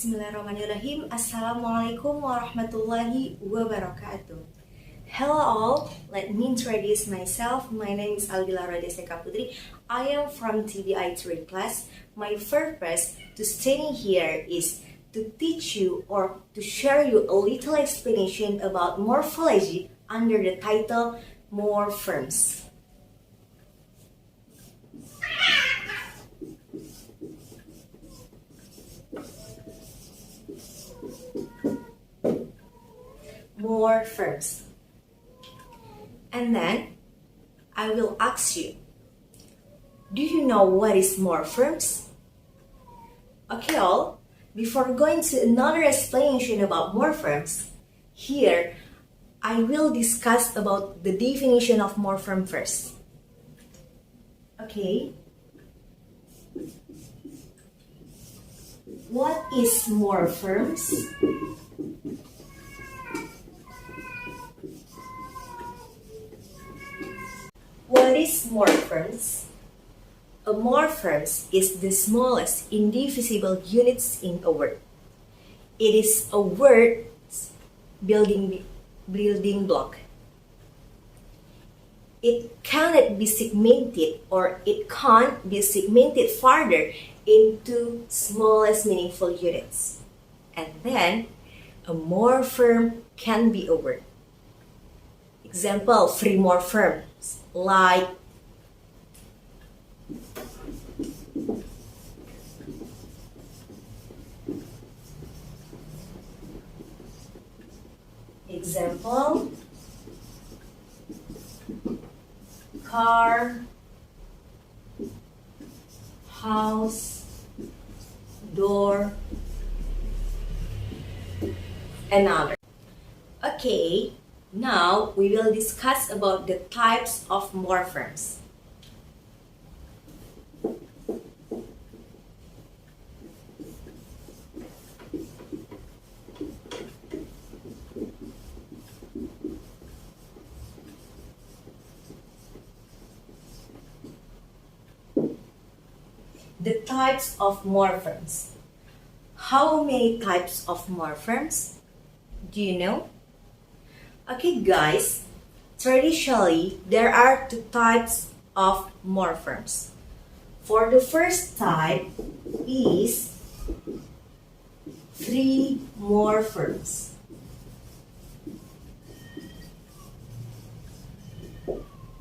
Bismillahirrahmanirrahim. Assalamualaikum warahmatullahi wabarakatuh. Hello all, let me introduce myself. My name is Aldilla Rozias Eka Putri. I am from TBI 3 class. My purpose to standing here is to teach you or to share you a little explanation about morphology under the title Morphemes. Morphers. And then I will ask you, do you know what is morphemes? Okay all, before going to another explanation about morphemes, here I will discuss about the definition of morpheme first. Okay. What is morphemes? What is morphemes? A morphemes is the smallest indivisible units in a word. It is a word's building block. It cannot be segmented or it can't be segmented further into smallest meaningful units. And then a morpheme can be a word. Example, free morphemes like example, car, house, door, and other. Okay, now we will discuss about the types of morphemes. The types of morphemes. How many types of morphemes? Do you know? Okay guys, traditionally there are two types of morphemes. For the first type is free morphemes.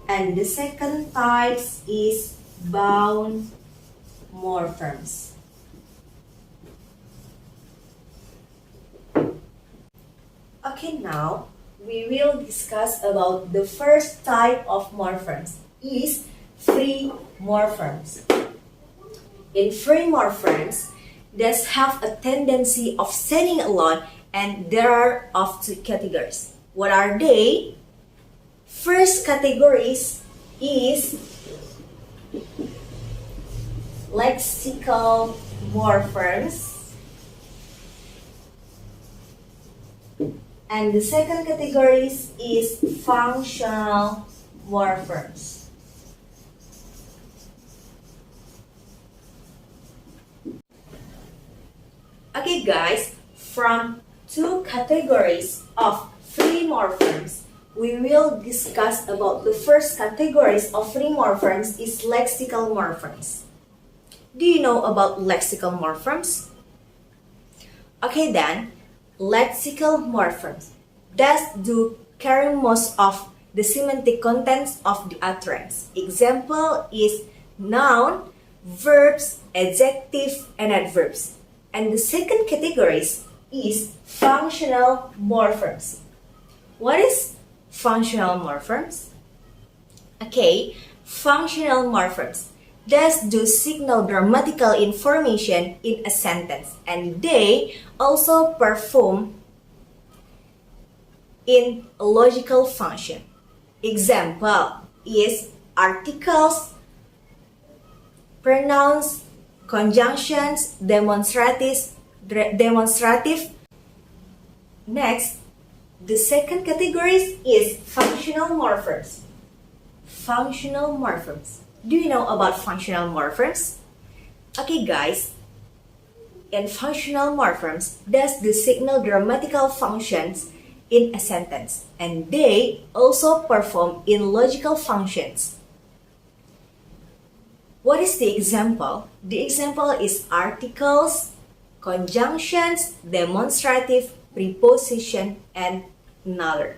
And the second type is bound morphemes. Okay, now we will discuss about the first type of morphemes is free morphemes. In free morphemes, they have a tendency of standing alone and there are of two categories. What are they? First categories is lexical morphemes. And the second category is functional morphemes. Okay guys, from two categories of free morphemes, we will discuss about the first categories of free morphemes is lexical morphemes. Do you know about lexical morphemes? Okay then, lexical morphemes thus do carry most of the semantic contents of the utterance. Example is noun, verbs, adjective, and adverbs. And the second category is functional morphemes. What is functional morphemes? Okay, functional morphemes thus do signal grammatical information in a sentence and they also perform in a logical function. Example is articles, pronouns, conjunctions, demonstrative. Next, the second category is functional morphemes. Functional morphemes. Do you know about functional morphemes? Okay guys, in functional morphemes does the signal grammatical functions in a sentence, and they also perform in logical functions. What is the example? The example is articles, conjunctions, demonstrative, preposition, and another.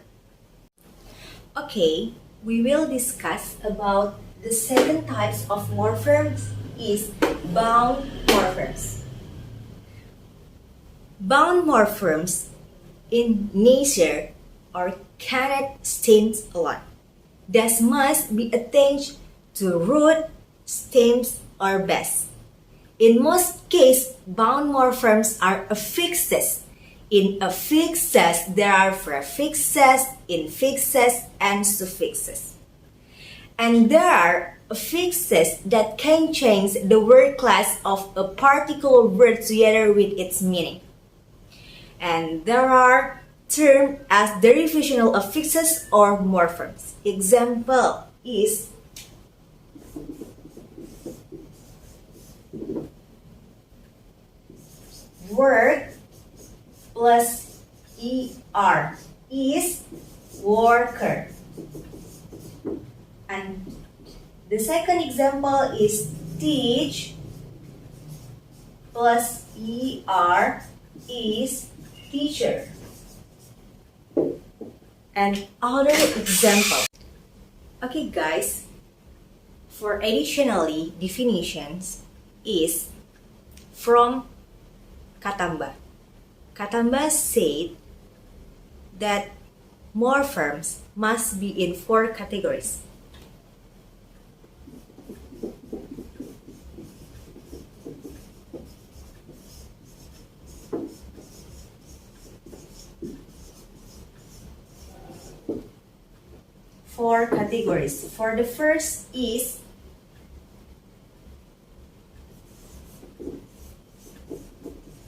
Okay, we will discuss about the second types of morphemes is bound morphemes. Bound morphemes in nature are cannot stand alone. Thus must be attached to root, stems, or base. In most cases, bound morphemes are affixes. In affixes, there are prefixes, infixes, and suffixes. And there are affixes that can change the word class of a particular word together with its meaning. And there are termed as derivational affixes or morphemes. Example is work plus er is worker. And the second example is teach plus er is teacher. And other example. Okay guys, for additionally definitions is from Katamba. Katamba said that morphemes must be in 4 categories. Four categories. For the first is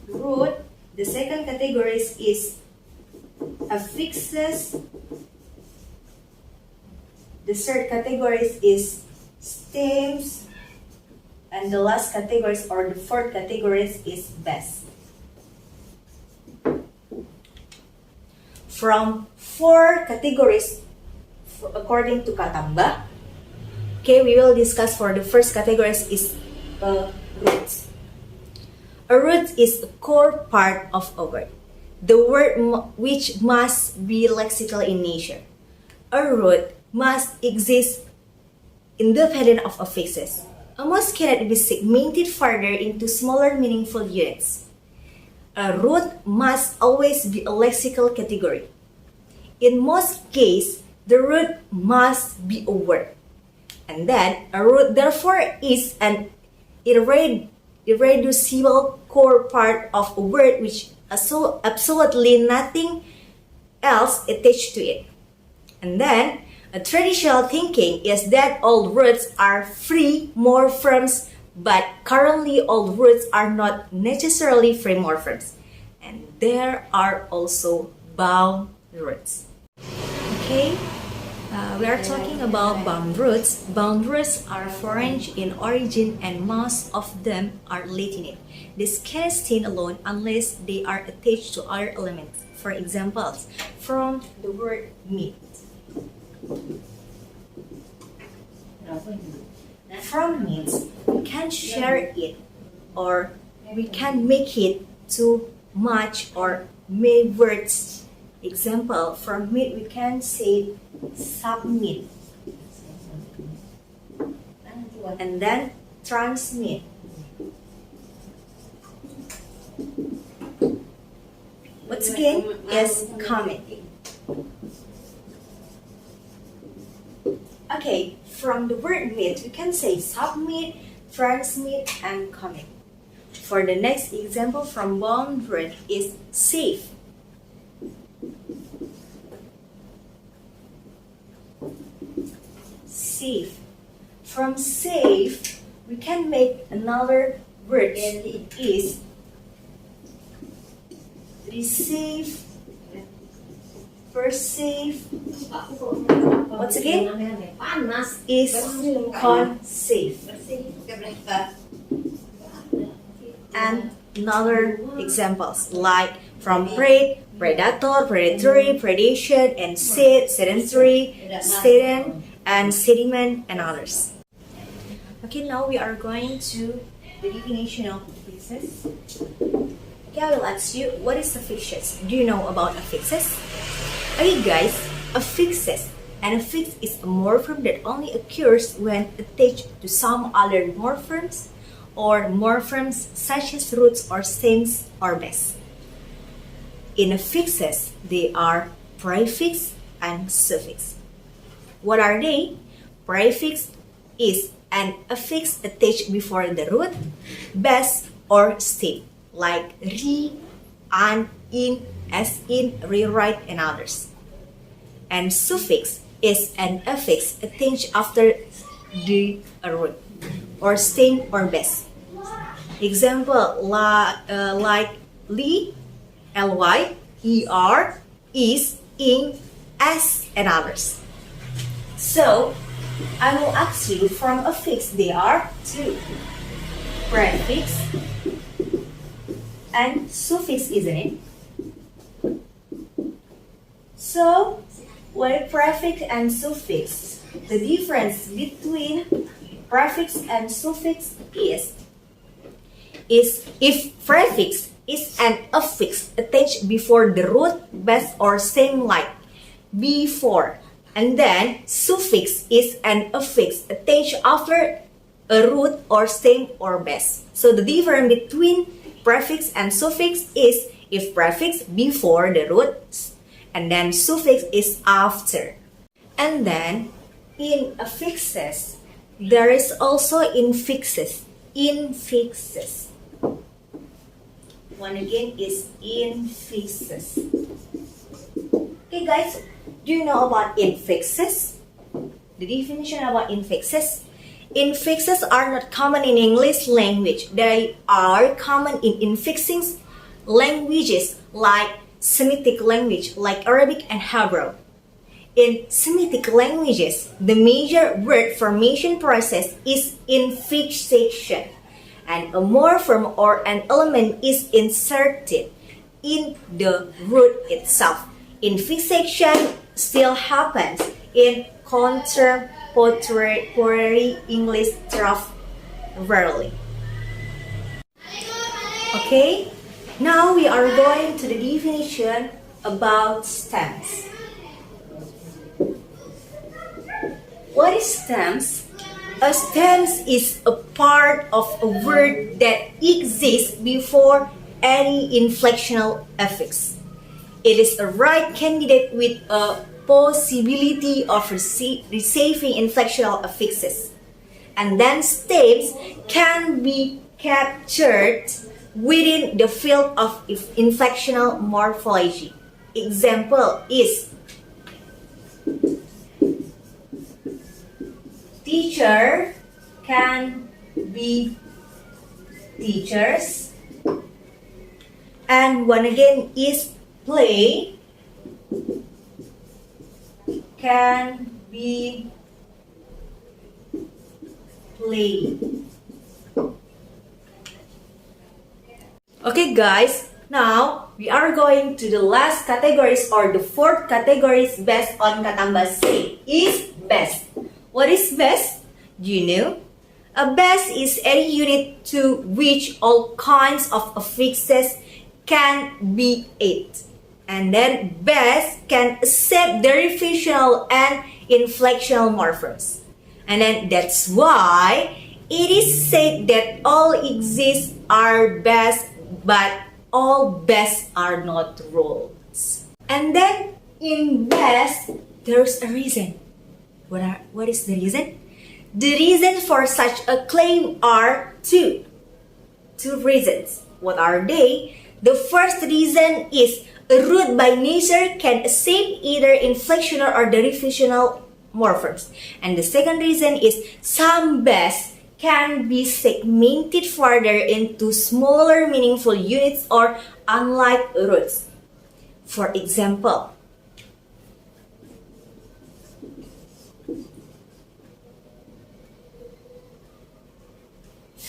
root. The second category is affixes. The third category is stems. And the last category or the fourth category is base. From 4 categories according to Katamba, okay, we will discuss for the first category is roots. A root is a core part of a word. The word which must be lexical in nature. A root must exist independent of affixes. A must cannot be segmented further into smaller meaningful units. A root must always be a lexical category. In most cases, the root must be a word. And then, a root therefore is an irreducible core part of a word which absolutely nothing else attached to it. And then, a traditional thinking is that all roots are free morphemes, but currently all roots are not necessarily free morphemes. And there are also bound roots. Okay, we are talking about bound roots. Bound roots are foreign in origin and most of them are Latinate. This can stand alone unless they are attached to other elements. For examples, from the word meat. From means we can share it or we can make it to much or many words. Example, from meat we can say submit and then transmit. Once again is commit. Okay, from the word meat we can say submit, transmit, and commit. For the next example from bound root is save. Save. From save, we can make another word and it is receive, perceive. Once again, is conceive. And another examples like from predator, predatory, predation, and sedentary, sedent, and sediment, and others. Okay, now we are going to the definition of affixes. Okay, I will ask you, what is affixes? Do you know about affixes? Okay guys, affixes. An affix is a morpheme that only occurs when attached to some other morphemes or morphemes such as roots or stems or base. In affixes, they are prefix and suffix. What are they? Prefix is an affix attached before the root, base, or stem, like re, an, in, as in, rewrite, and others. And suffix is an affix attached after the root, or stem, or base. Example like li, ly, er, is, in, as, and others. So, I will ask you, from affix there are two, prefix and suffix, isn't it? So, with prefix and suffix, the difference between prefix and suffix is if prefix is an affix attached before the root, base, or stem, like before, and then suffix is an affix attached after a root or stem or base. So the difference between prefix and suffix is if prefix before the root and then suffix is after. And then in affixes, there is also infixes. Infixes. One again is infixes. Okay guys, do you know about infixes? The definition about infixes? Infixes are not common in English language. They are common in infixing languages like Semitic language, like Arabic and Hebrew. In Semitic languages, the major word formation process is infixation, and a morpheme or an element is inserted in the root itself. Infixation still happens in contemporary English rarely. Okay, now we are going to the definition about stems. What is stems? A stems is a part of a word that exists before any inflectional affix. It is a right candidate with a possibility of receiving inflectional affixes. And then stems can be captured within the field of inflectional morphology. Example is teacher can be teachers, and one again is play can be play. Okay guys, now we are going to the last categories or the fourth categories based on kata base is base. What is base? Do you know? A base is any unit to which all kinds of affixes can be added. And then base can accept derivational and inflectional morphemes. And then that's why it is said that all exists are base, but all base are not rules. And then in base, there's a reason. What is the reason? The reasons for such a claim are two reasons. What are they? The first reason is a root by nature can accept either inflectional or derivational morphemes. And the second reason is some base can be segmented further into smaller meaningful units or unlike roots. For example,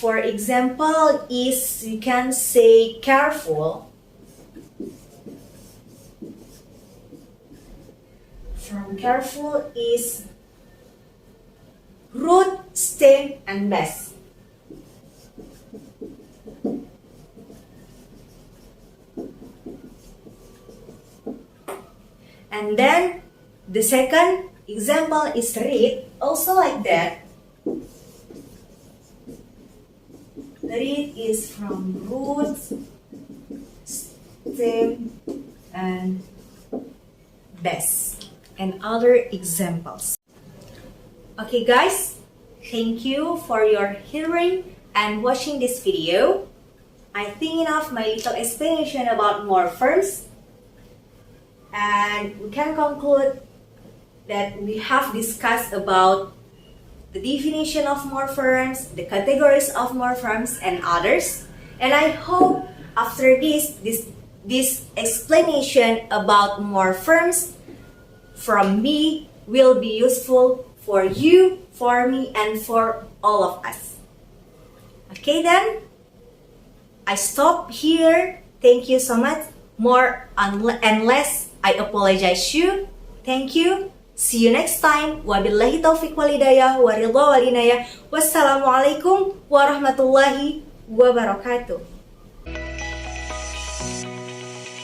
For example, is you can say careful. From careful is root, stem, and base. And then the second example is read, also like that. Read is from root, stem, and base. And other examples. Okay guys, thank you for your hearing and watching this video. I think enough my little explanation about morphemes. And we can conclude that we have discussed about the definition of morphemes, the categories of morphemes, and others. And I hope after this explanation about morphemes from me will be useful for you, for me, and for all of us. Okay then, I stop here. Thank you so much. More and less, I apologize you. Thank you. See you next time. Wabillahi taufiq walhidayah, waridha walinayah. Wassalamualaikum warahmatullahi wabarakatuh.